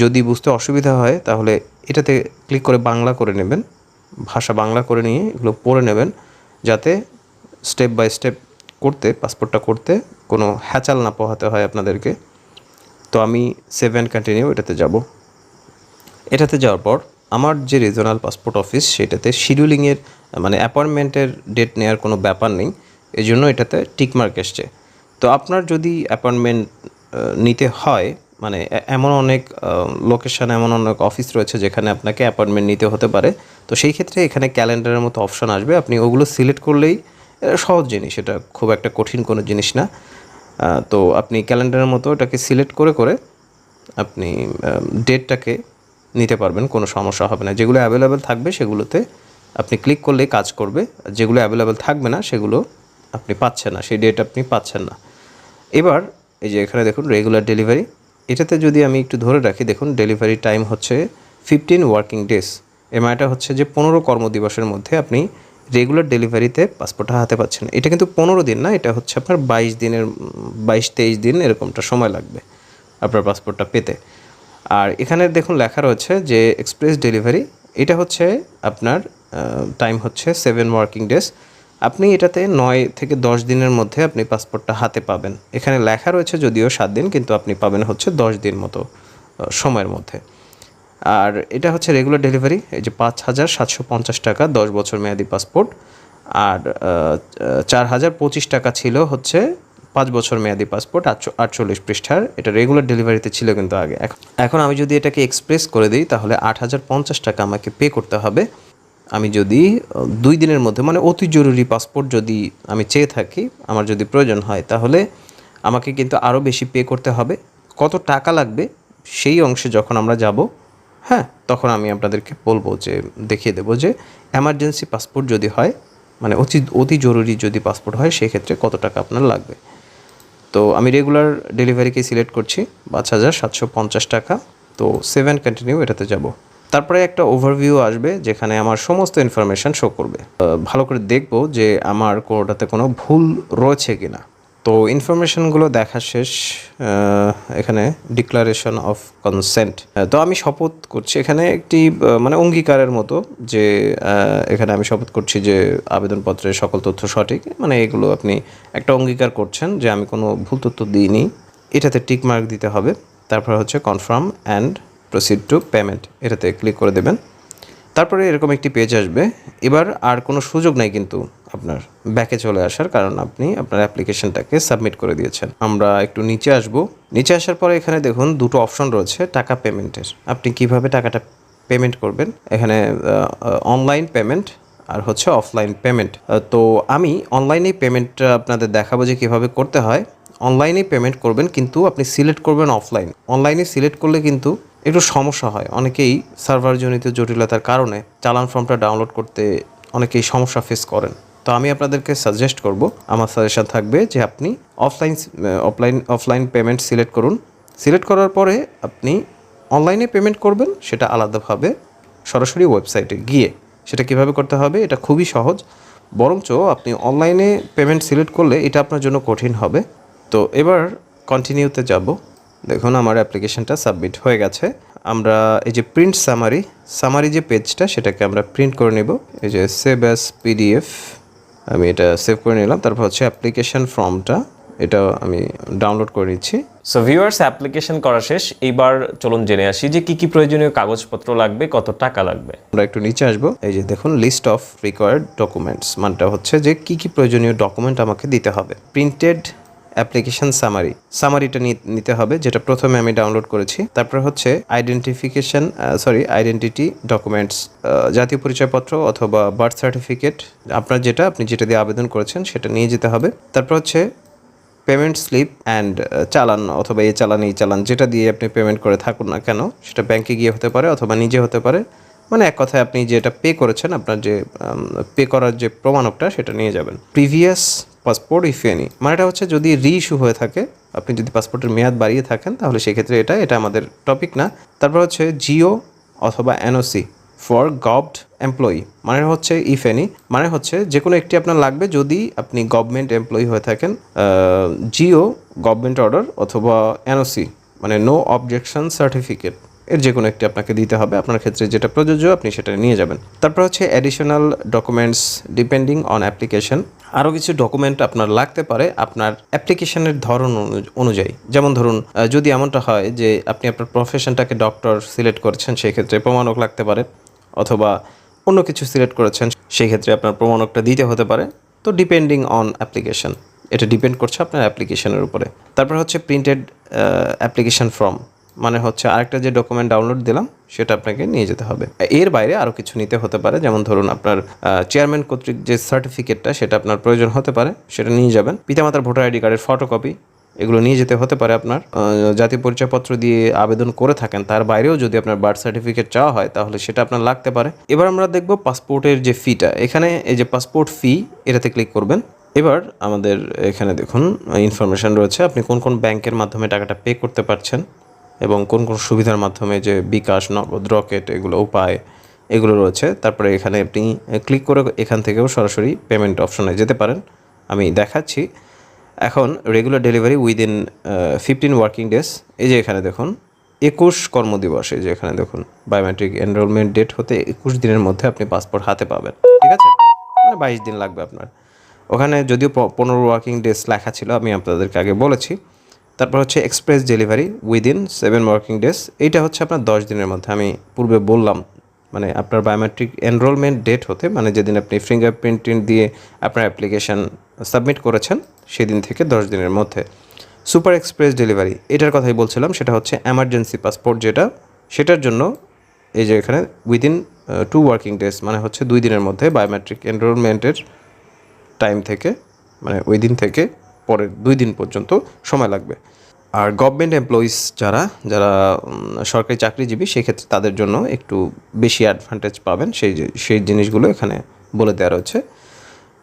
Speaker 2: যদি বুঝতে অসুবিধা হয় তাহলে এটাতে ক্লিক করে বাংলা করে নেবেন, ভাষা বাংলা করে নিয়ে এগুলো পড়ে নেবেন, যাতে স্টেপ বাই স্টেপ পাসপোর্টটা করতে কোনো হ্যাচাল না পোহাতে হয় আপনাদেরকে। তো আমি সেভ অ্যান্ড কন্টিনিউ এটাতে যাব। এটাতে যাওয়ার পর আমার যে রিজনাল পাসপোর্ট অফিস সেটাতে শিডিউলিংয়ের মানে অ্যাপয়েন্টমেন্টের ডেট নেওয়ার কোনো ব্যাপার নেই, এই জন্য এটাতে টিকমার্ক এসছে। তো আপনার যদি অ্যাপয়েন্টমেন্ট নিতে হয়, মানে এমন অনেক লোকেশান, এমন অনেক অফিস রয়েছে যেখানে আপনাকে অ্যাপয়েন্টমেন্ট নিতে হতে পারে, তো সেই ক্ষেত্রে এখানে ক্যালেন্ডারের মতো অপশন আসবে, আপনি ওগুলো সিলেক্ট করলেই সহজ জিনিস, এটা খুব একটা কঠিন কোনো জিনিস না। তো আপনি ক্যালেন্ডারের মতো এটাকে সিলেক্ট করে আপনি ডেটটাকে নিতে পারবেন, কোনো সমস্যা হবে না। যেগুলো অ্যাভেলেবেল থাকবে সেগুলোতে আপনি ক্লিক করলেই কাজ করবে, যেগুলো অ্যাভেলেবেল থাকবে না সেগুলো আপনি পাচ্ছেন না, সেই ডেট আপনি পাচ্ছেন না। এবার এই যে এখানে দেখুন রেগুলার ডেলিভারি, এটাতে যদি আমি একটু ধরে রাখি, দেখুন ডেলিভারি টাইম হচ্ছে 15 ওয়ার্কিং ডেজ। এর মানেটা হচ্ছে যে 15 কর্মদিবসের মধ্যে আপনি রেগুলার ডেলিভারিতে পাসপোর্টটা হাতে পাচ্ছেন। এটা কিন্তু 15 দিন না, এটা হচ্ছে আপনার 22-23 দিন এরকমটা সময় লাগবে আপনার পাসপোর্টটা পেতে। আর এখানে দেখুন লেখা রয়েছে যে এক্সপ্রেস ডেলিভারি, এটা হচ্ছে আপনার টাইম হচ্ছে 7 ওয়ার্কিং ডেজ। আপনি এটাতে 9 থেকে 10 দিনের মধ্যে আপনি পাসপোর্টটা হাতে পাবেন। এখানে লেখা রয়েছে যদিও 7 দিন, কিন্তু আপনি পাবেন হচ্ছে 10 দিন মতো সময়ের মধ্যে। আর এটা হচ্ছে রেগুলার ডেলিভারি, এই যে 5,750 টাকা 10 বছর মেয়াদি পাসপোর্ট। আর 4,025 টাকা ছিল হচ্ছে 5 বছর মেয়াদি পাসপোর্ট, 48 পৃষ্ঠার। এটা রেগুলার ডেলিভারিতে ছিল কিন্তু আগে। এখন আমি যদি এটাকে এক্সপ্রেস করে দিই তাহলে 8,050 টাকা আমাকে পে করতে হবে। আমি যদি 2 দিনের মধ্যে, মানে অতি জরুরি পাসপোর্ট যদি আমি চেয়ে থাকি, আমার যদি প্রয়োজন হয়, তাহলে আমাকে কিন্তু আরও বেশি পে করতে হবে। কত টাকা লাগবে সেই অংশে যখন আমরা যাব, হ্যাঁ, তখন আমি আপনাদেরকে বলবো, যে দেখিয়ে দেবো যে এমার্জেন্সি পাসপোর্ট যদি হয়, মানে অতি জরুরি যদি পাসপোর্ট হয়, সেক্ষেত্রে কত টাকা আপনার লাগবে। তো আমি রেগুলার ডেলিভারিকে সিলেক্ট করছি, 5,750 টাকা। তো 7 কন্টিনিউ এটাতে যাব। তারপরে একটা ওভারভিউ আসবে যেখানে আমার সমস্ত ইনফরমেশান শো করবে। ভালো করে দেখবো যে আমার কোনোটাতে কোনো ভুল রয়েছে কি না। তো ইনফরমেশানগুলো দেখা শেষ। এখানে ডিক্লারেশন অফ কনসেন্ট, তো আমি শপথ করছি এখানে একটি মানে অঙ্গীকারের মতো, যে এখানে আমি শপথ করছি যে আবেদনপত্রের সকল তথ্য সঠিক, মানে এগুলো আপনি একটা অঙ্গীকার করছেন যে আমি কোনো ভুল তথ্য দিইনি। এটাতে টিক মার্ক দিতে হবে। তারপর হচ্ছে confirm and proceed to payment, এটাতে ক্লিক করে দেবেন। তারপরে এরকম একটি পেজ আসবে। এবার আর কোনো সুযোগ নাই কিন্তু আপনার ব্যাকে চলে আসার, কারণ আপনি আপনার অ্যাপ্লিকেশনটাকে সাবমিট করে দিয়েছেন। আমরা একটু নিচে আসব। নিচে আসার পরে এখানে দেখুন দুটো অপশন রয়েছে টাকা পেমেন্টের। আপনি কিভাবে টাকাটা পেমেন্ট করবেন, এখানে অনলাইন পেমেন্ট আর হচ্ছে অফলাইন পেমেন্ট। তো আমি অনলাইনেই পেমেন্টটা আপনাদের দেখাবো যে কীভাবে করতে হয়। অনলাইনেই পেমেন্ট করবেন, কিন্তু আপনি সিলেক্ট করবেন অফলাইন। অনলাইনে সিলেক্ট করলে কিন্তু একটু সমস্যা হয়, অনেকেই সার্ভারজনিত জটিলতার কারণে চালান ফর্মটা ডাউনলোড করতে অনেকেই সমস্যা ফেস করেন। তো আমি আপনাদেরকে সাজেস্ট করব, আমার সাজেশন থাকবে যে আপনি অফলাইন পেমেন্ট সিলেক্ট করুন। সিলেক্ট করার পরে আপনি অনলাইনে পেমেন্ট করবেন, সেটা আলাদাভাবে সরাসরি ওয়েবসাইটে গিয়ে। সেটা কিভাবে করতে হবে, এটা খুবই সহজ। বরঞ্চ আপনি অনলাইনে পেমেন্ট সিলেক্ট করলে এটা আপনার জন্য কঠিন হবে। তো এবার কন্টিনিউতে যাব। দেখুন আমার অ্যাপ্লিকেশনটা সাবমিট হয়ে গেছে। আমরা এই যে প্রিন্ট সামারি যে পেজটা, সেটাকে আমরা প্রিন্ট করে নেব। এই যে সেভ অ্যাজ পিডিএফ, আমি এটা সেভ করে নিলাম। তারপর হচ্ছে অ্যাপ্লিকেশন ফর্মটা, এটা আমি ডাউনলোড করে নিচ্ছি।
Speaker 1: সো ভিউয়ার্স, অ্যাপ্লিকেশন করা শেষ। এইবার চলুন জেনে আসি যে কি কি প্রয়োজনীয় কাগজপত্র লাগবে, কত টাকা লাগবে।
Speaker 2: আমরা একটু নিচে আসবো। এই যে দেখুন লিস্ট অফ রিকোয়ার্ড ডকুমেন্টস, মানটা হচ্ছে যে কি কি প্রয়োজনীয় ডকুমেন্ট আমাকে দিতে হবে। প্রিন্টেড অ্যাপ্লিকেশন সামারিটা নিতে হবে, যেটা প্রথমে আমি ডাউনলোড করেছি। তারপর হচ্ছে আইডেন্টিটি ডকুমেন্টস, জাতীয় পরিচয়পত্র অথবা বার্থ সার্টিফিকেট, আপনি যেটা দিয়ে আবেদন করেছেন সেটা নিয়ে যেতে হবে। তারপর হচ্ছে পেমেন্ট স্লিপ অ্যান্ড চালান, অথবা এই চালান যেটা দিয়ে আপনি পেমেন্ট করে থাকুন না কেন, সেটা ব্যাংকে গিয়ে হতে পারে অথবা নিজে হতে পারে। মানে এক কথায় আপনি যেটা পে করেছেন, আপনার যে পে করার যে প্রমাণকটা, সেটা নিয়ে যাবেন। প্রিভিয়াস পাসপোর্ট ইফ এনি, মানেটা হচ্ছে যদি রিইস্যু হয়ে থাকে, আপনি যদি পাসপোর্টের মেয়াদ বাড়িয়ে থাকেন, তাহলে সেক্ষেত্রে এটা আমাদের টপিক না। তারপর হচ্ছে জিও অথবা এনওসি ফর গভড এমপ্লয়ি, মানে হচ্ছে ইফ এনি, মানে হচ্ছে যে কোনো একটি আপনার লাগবে যদি আপনি গভর্নমেন্ট এমপ্লয়ি হয়ে থাকেন। জিও গভর্নমেন্ট অর্ডার অথবা এনওসি মানে নো অবজেকশন সার্টিফিকেট, এর যে কোনো একটি আপনাকে দিতে হবে। আপনার ক্ষেত্রে যেটা প্রযোজ্য আপনি সেটা নিয়ে যাবেন। তারপর হচ্ছে additional documents depending on application, আরও কিছু ডকুমেন্ট আপনার লাগতে পারে আপনার অ্যাপ্লিকেশনের ধরন অনুযায়ী। যেমন ধরুন যদি এমনটা হয় যে আপনি আপনার প্রফেশনটাকে ডক্টর সিলেক্ট করেছেন, সেই ক্ষেত্রে প্রমাণক লাগতে পারে, অথবা অন্য কিছু সিলেক্ট করেছেন, সেই ক্ষেত্রে আপনার প্রমাণকটা দিতে হতে পারে। তো ডিপেন্ডিং অন অ্যাপ্লিকেশন, এটা ডিপেন্ড করছে আপনার অ্যাপ্লিকেশনের উপরে। তারপর হচ্ছে প্রিন্টেড অ্যাপ্লিকেশন ফর্ম, মানে হচ্ছে আরেকটা যে ডকুমেন্ট ডাউনলোড দিলাম সেটা আপনাকে নিয়ে যেতে হবে। এর বাইরে আরও কিছু নিতে হতে পারে, যেমন ধরুন আপনার চেয়ারম্যান কর্তৃক যে সার্টিফিকেটটা, সেটা আপনার প্রয়োজন হতে পারে, সেটা নিয়ে যাবেন। পিতামাতার ভোটার আইডি কার্ডের ফটোকপি, এগুলো নিয়ে যেতে হতে পারে। আপনার জাতীয় পরিচয়পত্র দিয়ে আবেদন করে থাকেন, তার বাইরেও যদি আপনার বার্থ সার্টিফিকেট চাওয়া হয়, তাহলে সেটা আপনার লাগতে পারে। এবার আমরা দেখব পাসপোর্টের যে ফিটা। এখানে এই যে পাসপোর্ট ফি, এটাতে ক্লিক করবেন। এবার আমাদের এখানে দেখুন ইনফরমেশান রয়েছে, আপনি কোন কোন ব্যাংকের মাধ্যমে টাকাটা পে করতে পারছেন। এবং কোন কোন সুবিধার মাধ্যমে যে বিকাশ, নগদ, রকেট এগুলো উপায় এগুলো রয়েছে। তারপরে এখানে আপনি ক্লিক করে এখান থেকেও সরাসরি পেমেন্ট অপশনে যেতে পারেন। আমি দেখাচ্ছি। এখন regular delivery within 15 working days, এই যে এখানে দেখুন 21 কর্মদিবস, এই যে এখানে দেখুন বায়োমেট্রিক এনরোলমেন্ট ডেট হতে 21 দিনের মধ্যে আপনি পাসপোর্ট হাতে পাবেন। ঠিক আছে, মানে 22 দিন লাগবে আপনার। ওখানে যদিও 15 ওয়ার্কিং ডেজ লেখা ছিল, আমি আপনাদেরকে আগে বলেছি। তারপর হচ্ছে express delivery within 7 working days, এইটা হচ্ছে আপনার 10 দিনের মধ্যে। আমি পূর্বে বললাম মানে আপনার বায়োমেট্রিক এনরোলমেন্ট ডেট হতে, মানে যেদিন আপনি ফিঙ্গারপ্রিন্ট দিয়ে আপনার অ্যাপ্লিকেশান সাবমিট করেছেন সেদিন থেকে 10 দিনের মধ্যে। সুপার এক্সপ্রেস ডেলিভারি এটার কথাই বলছিলাম, সেটা হচ্ছে এমার্জেন্সি পাসপোর্ট যেটা, সেটার জন্য এই যে এখানে উইদিন 2 ওয়ার্কিং ডেজ, মানে হচ্ছে 2 দিনের মধ্যে বায়োমেট্রিক এনরোলমেন্টের টাইম থেকে, মানে ওই দিন থেকে পরের 2 দিন পর্যন্ত সময় লাগবে। আর গভর্নমেন্ট এমপ্লয়িজ যারা যারা সরকারি চাকরিজীবী, সেক্ষেত্রে তাদের জন্য একটু বেশি অ্যাডভান্টেজ পাবেন, সেই জিনিসগুলো এখানে বলে দেওয়া রয়েছে।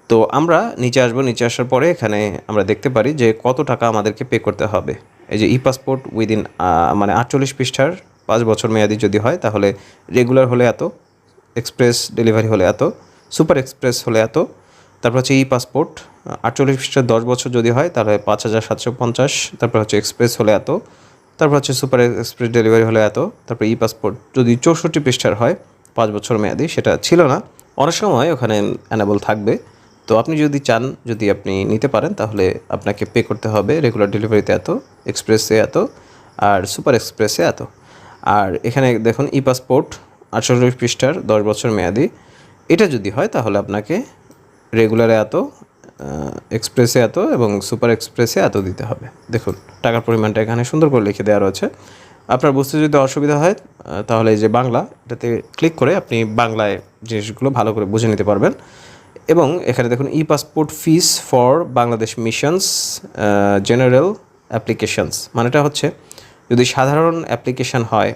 Speaker 2: তো আমরা নিচে আসবো, নিচে আসার পরে এখানে আমরা দেখতে পারি যে কত টাকা আমাদেরকে পে করতে হবে। এই যে ই পাসপোর্ট উইদিন মানে 48 পৃষ্ঠার 5 বছর মেয়াদি যদি হয় তাহলে রেগুলার হলে এত, এক্সপ্রেস ডেলিভারি হলে এত, সুপার এক্সপ্রেস হলে এত। তারপর হচ্ছে ই পাসপোর্ট 48 পৃষ্ঠার 10 বছর যদি হয় তাহলে 5750। তারপর হচ্ছে এক্সপ্রেস হলে এত, তারপর হচ্ছে সুপার এক্সপ্রেস ডেলিভারি হলে এত। তারপর ই পাসপোর্ট যদি 64 পৃষ্ঠার হয় 5 বছর মেয়াদি, সেটা ছিল না, অনেক সময় ওখানে অ্যানেবল থাকবে। তো আপনি যদি চান, যদি আপনি নিতে পারেন, তাহলে আপনাকে পে করতে হবে রেগুলার ডেলিভারিতে এত, এক্সপ্রেসে এত, আর সুপার এক্সপ্রেসে এত। আর এখানে দেখুন ই পাসপোর্ট 48 পৃষ্ঠার 10 বছর মেয়াদি, এটা যদি হয় তাহলে আপনাকে রেগুলারে এত, এক্সপ্রেসে এত এবং সুপার এক্সপ্রেসে এত দিতে হবে। দেখুন টাকার পরিমাণটা এখানে সুন্দর করে লিখে দেওয়া রয়েছে। আপনার বুঝতে যদি অসুবিধা হয় তাহলে এই যে বাংলা, এটাতে ক্লিক করে আপনি বাংলায় জিনিসগুলো ভালো করে বুঝে নিতে পারবেন। এবং এখানে দেখুন E passport fees for Bangladesh missions general applications, মানেটা হচ্ছে যদি সাধারণ অ্যাপ্লিকেশান হয়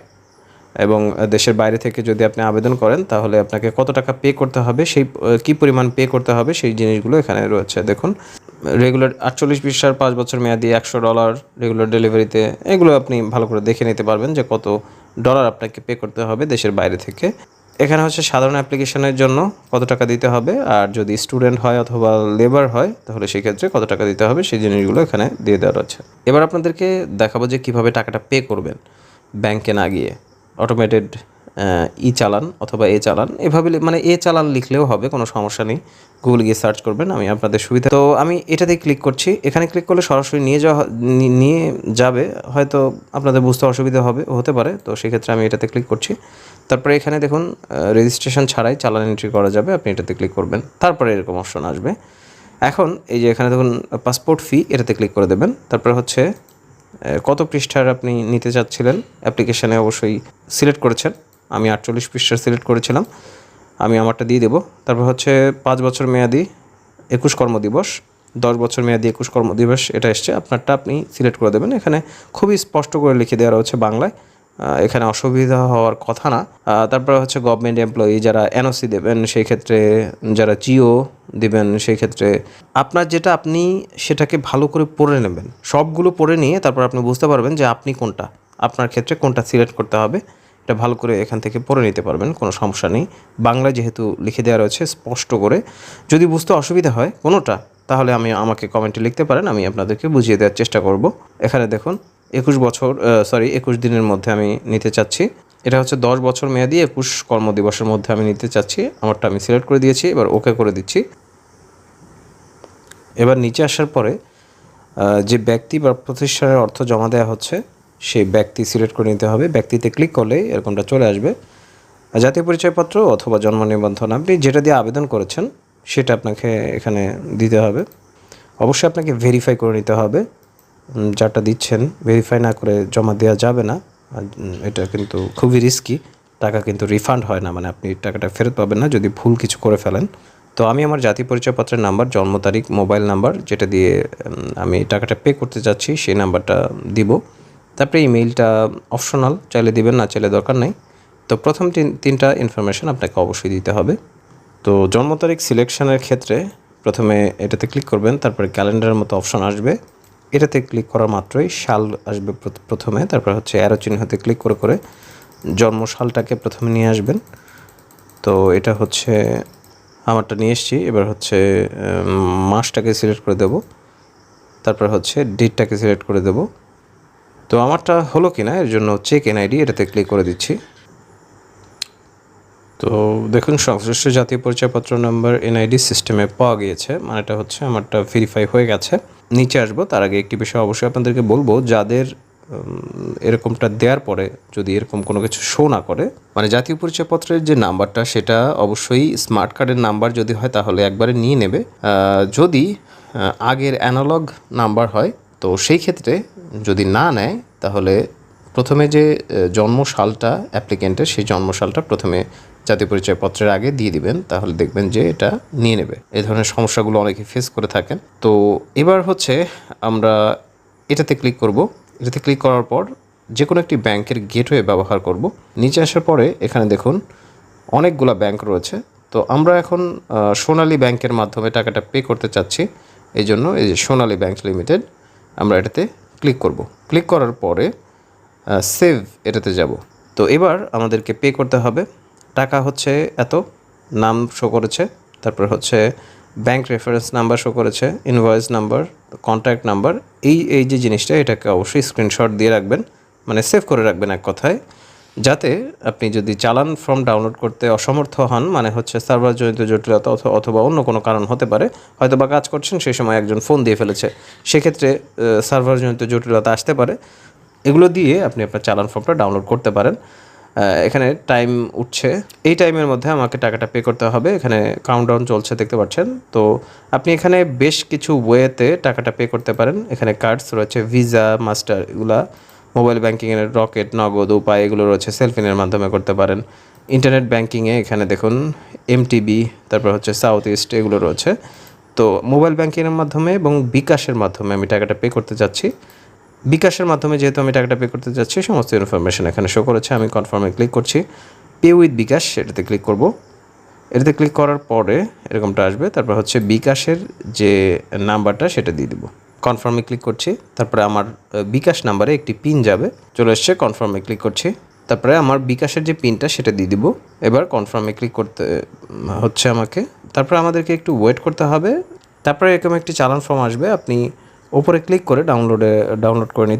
Speaker 2: এবং দেশের বাইরে থেকে যদি আপনি আবেদন করেন তাহলে আপনাকে কত টাকা পে করতে হবে, সেই কী পরিমাণ পে করতে হবে সেই জিনিসগুলো এখানে রয়েছে। দেখুন রেগুলার 48 পৃষ্ঠার 5 বছর মেয়াদি $100 রেগুলার ডেলিভারিতে, এগুলো আপনি ভালো করে দেখে নিতে পারবেন যে কত ডলার আপনাকে পে করতে হবে দেশের বাইরে থেকে। এখানে হচ্ছে সাধারণ অ্যাপ্লিকেশনের জন্য কত টাকা দিতে হবে, আর যদি স্টুডেন্ট হয় অথবা লেবার হয় তাহলে সেক্ষেত্রে কত টাকা দিতে হবে সেই জিনিসগুলো এখানে দিয়ে দেওয়া রয়েছে। এবার আপনাদেরকে দেখাবো যে কীভাবে টাকাটা পে করবেন ব্যাংকে না গিয়ে। অটোমেটেড ই চালান অথবা এ চালান, এভাবে মানে এ চালান লিখলেও হবে, কোনো সমস্যা নেই। গুগল গিয়ে সার্চ করবেন, আমি আপনাদের সুবিধা। তো আমি এটাতেই ক্লিক করছি, এখানে ক্লিক করলে সরাসরি নিয়ে যাবে, হয়তো আপনাদের বুঝতে অসুবিধা হতে পারে, তো সেক্ষেত্রে আমি এটাতে ক্লিক করছি। তারপরে এখানে দেখুন রেজিস্ট্রেশন ছাড়াই চালান এন্ট্রি করা যাবে, আপনি এটাতে ক্লিক করবেন, তারপরে এরকম অপশন আসবে। এখন এই যে এখানে দেখুন পাসপোর্ট ফি, এটাতে ক্লিক করে দেবেন। তারপরে হচ্ছে কত পৃষ্ঠার আপনি নিতে চাচ্ছিলেন, অ্যাপ্লিকেশানে অবশ্যই সিলেক্ট করেছেন, আমি 48 পৃষ্ঠার সিলেক্ট করেছিলাম, আমি আমারটা দিয়ে দেবো। তারপর হচ্ছে 5 বছর মেয়াদি 21 কর্মদিবস, 10 বছর মেয়াদি 21 কর্মদিবস, এটা এসছে, আপনারটা আপনি সিলেক্ট করে দেবেন। এখানে খুবই স্পষ্ট করে লিখে দেওয়া রয়েছে বাংলায়, এখানে অসুবিধা হওয়ার কথা না। তারপরে হচ্ছে গভর্নমেন্ট এমপ্লয়ি যারা এনওসি দেবেন সেই ক্ষেত্রে, যারা জিও দেবেন সেই ক্ষেত্রে আপনার যেটা, আপনি সেটাকে ভালো করে পড়ে নেবেন, সবগুলো পড়ে নিয়ে তারপর আপনি বুঝতে পারবেন যে আপনি কোনটা, আপনার ক্ষেত্রে কোনটা সিলেক্ট করতে হবে, এটা ভালো করে এখান থেকে পড়ে নিতে পারবেন, কোনো সমস্যা নেই। বাংলায় যেহেতু লিখে দেওয়া রয়েছে স্পষ্ট করে, যদি বুঝতে অসুবিধা হয় কোনোটা তাহলে আমাকে কমেন্টে লিখতে পারেন, আমি আপনাদেরকে বুঝিয়ে দেওয়ার চেষ্টা করব। এখানে দেখুন 21 দিনের মধ্যে আমি নিতে চাচ্ছি, এটা হচ্ছে 10 বছর মেয়াদি 21 কর্মদিবসের মধ্যে আমি নিতে চাচ্ছি, আমারটা আমি সিলেক্ট করে দিয়েছি, এবার ওকে করে দিচ্ছি। এবার নিচে আসার পরে যে ব্যক্তি বা প্রতিষ্ঠানের অর্থ জমা দেওয়া হচ্ছে সেই ব্যক্তি সিলেক্ট করে নিতে হবে, ব্যক্তিতে ক্লিক করলেই এরকমটা চলে আসবে। জাতীয় পরিচয়পত্র অথবা জন্ম নিবন্ধন, আপনি যেটা দিয়ে আবেদন করেছেন সেটা আপনাকে এখানে দিতে হবে। অবশ্যই আপনাকে ভেরিফাই করে নিতে হবে, যারটা দিচ্ছেন ভেরিফাই না করে জমা দেওয়া যাবে না, এটা কিন্তু খুবই রিস্কি, টাকা কিন্তু রিফান্ড হয় না, মানে আপনি টাকাটা ফেরত পাবেন না যদি ভুল কিছু করে ফেলেন। তো আমি আমার জাতীয় পরিচয়পত্রের নাম্বার, জন্ম তারিখ, মোবাইল নাম্বার যেটা দিয়ে আমি টাকাটা পে করতে চাচ্ছি সেই নাম্বারটা দিব। তারপরে ইমেইলটা অপশনাল, চাইলে দিবেন, না চাইলে দরকার নেই। তো প্রথম তিনটা ইনফরমেশন আপনাকে অবশ্যই দিতে হবে। তো জন্ম তারিখ সিলেকশনের ক্ষেত্রে প্রথমে এটাতে ক্লিক করবেন, তারপরে ক্যালেন্ডারের মতো অপশন আসবে, এটাতে ক্লিক করা মাত্রই সাল আসবে প্রথমে, তারপর হচ্ছে অ্যারো চিহ্নতে ক্লিক করে করে জন্ম সালটাকে প্রথমে নিয়ে আসবেন। তো এটা হচ্ছে আমারটা নিয়ে এসেছি। এবার হচ্ছে মাসটাকে সিলেক্ট করে দেব, তারপর হচ্ছে ডেটটাকে সিলেক্ট করে দেব। তো আমারটা হলো কি না এর জন্য চেক এনআইডি এটাতে ক্লিক করে দিচ্ছি। তো দেখুন সংশ্লিষ্ট জাতীয় পরিচয়পত্র নাম্বার এনআইডি সিস্টেমে পাওয়া গিয়েছে, মানে এটা হচ্ছে আমারটা ভেরিফাই হয়ে গেছে। নিচে আসবো তার আগে একটি বিষয় অবশ্যই আপনাদেরকে বলবো, যাদের এরকমটা দেওয়ার পরে যদি এরকম কোনো কিছু শো না করে, মানে জাতীয় পরিচয়পত্রের যে নাম্বারটা সেটা অবশ্যই স্মার্ট কার্ডের নাম্বার যদি হয় তাহলে একবারে নিয়ে নেবে। যদি আগের অ্যানালগ নাম্বার হয় তো সেই ক্ষেত্রে যদি না নেয় তাহলে প্রথমে যে জন্মসালটা অ্যাপ্লিকেন্টের সেই জন্মসালটা প্রথমে জাতীয় পরিচয়পত্রের আগে দিয়ে দিবেন, তাহলে দেখবেন যে এটা নিয়ে নেবে। এই ধরনের সমস্যাগুলো অনেকে ফেস করে থাকেন। তো এবার হচ্ছে আমরা এটাতে ক্লিক করব। এটাতে ক্লিক করার পর যে কোনো একটি ব্যাংকের গেটওয়ে ব্যবহার করব। নিচে আসার পরে এখানে দেখুন অনেকগুলো ব্যাংক রয়েছে। তো আমরা এখন সোনালী ব্যাংকের মাধ্যমে টাকাটা পে করতে চাচ্ছি, এই জন্য এই যে সোনালী ব্যাংক লিমিটেড আমরা এটাতে ক্লিক করব। ক্লিক করার পরে সেভ এটাতে যাব। তো এবার আমাদেরকে পে করতে হবে। টাকা হচ্ছে এত, নাম শো করেছে, তারপর হচ্ছে ব্যাংক রেফারেন্স নাম্বার শো করেছে, ইনভয়েস নাম্বার, কন্ট্যাক্ট নাম্বার। এই যে জিনিসটা এটাকে অবশ্যই স্ক্রিনশট দিয়ে রাখবেন, মানে সেভ করে রাখবেন এক কথায়, যাতে আপনি যদি চালান ফর্ম ডাউনলোড করতে অসমর্থ হন, মানে হচ্ছে সার্ভারজনিত জটিলতা অথবা অন্য কোনো কারণ হতে পারে, হয়তো বা কাজ করছেন সেই সময় একজন ফোন দিয়ে ফেলেছে, সেক্ষেত্রে সার্ভারজনিত জটিলতা আসতে পারে। এগুলো দিয়ে আপনি আপনার চালান ফর্মটা ডাউনলোড করতে পারেন। এখানে টাইম উঠছে, এই টাইমের মধ্যে আমাকে টাকাটা পে করতে হবে। এখানে কাউন্টডাউন চলছে দেখতে পাচ্ছেন। তো আপনি এখানে বেশ কিছু ওয়েতে টাকাটা পে করতে পারেন। এখানে কার্ডস রয়েছে, ভিসা, মাস্টার, এগুলা মোবাইল ব্যাঙ্কিংয়ের রকেট, নগদ, উপায় এগুলো রয়েছে, সেলফিনের মাধ্যমে করতে পারেন। ইন্টারনেট ব্যাঙ্কিংয়ে এখানে দেখুন এমটিবি, তারপর হচ্ছে সাউথ ইস্ট, এগুলো রয়েছে। তো মোবাইল ব্যাঙ্কিংয়ের মাধ্যমে এবং বিকাশের মাধ্যমে আমি টাকাটা পে করতে যাচ্ছি। বিকাশের মাধ্যমে যেহেতু আমি টাকাটা পে করতে যাচ্ছি, সমস্ত ইনফরমেশন এখানে শো করেছে। আমি কনফার্মে ক্লিক করছি, পে উইথ বিকাশ এটাতে ক্লিক করব। এটাতে ক্লিক করার পরে এরকমটা আসবে, তারপর হচ্ছে বিকাশের যে নাম্বারটা সেটা দিয়ে দিব। কনফার্মে ক্লিক করছি, তারপরে আমার বিকাশ নাম্বারে একটি পিন যাবে, চলে এসছে। কনফার্মে ক্লিক করছি, তারপরে আমার বিকাশের যে পিনটা সেটা দিয়ে দিব। এবার কনফার্মে ক্লিক করতে হচ্ছে আমাকে, তারপরে আমাদেরকে একটু ওয়েট করতে হবে। তারপরে এরকম একটি চালান ফর্ম আসবে, আপনি ওপরে ক্লিক করে ডাউনলোড করে নিতে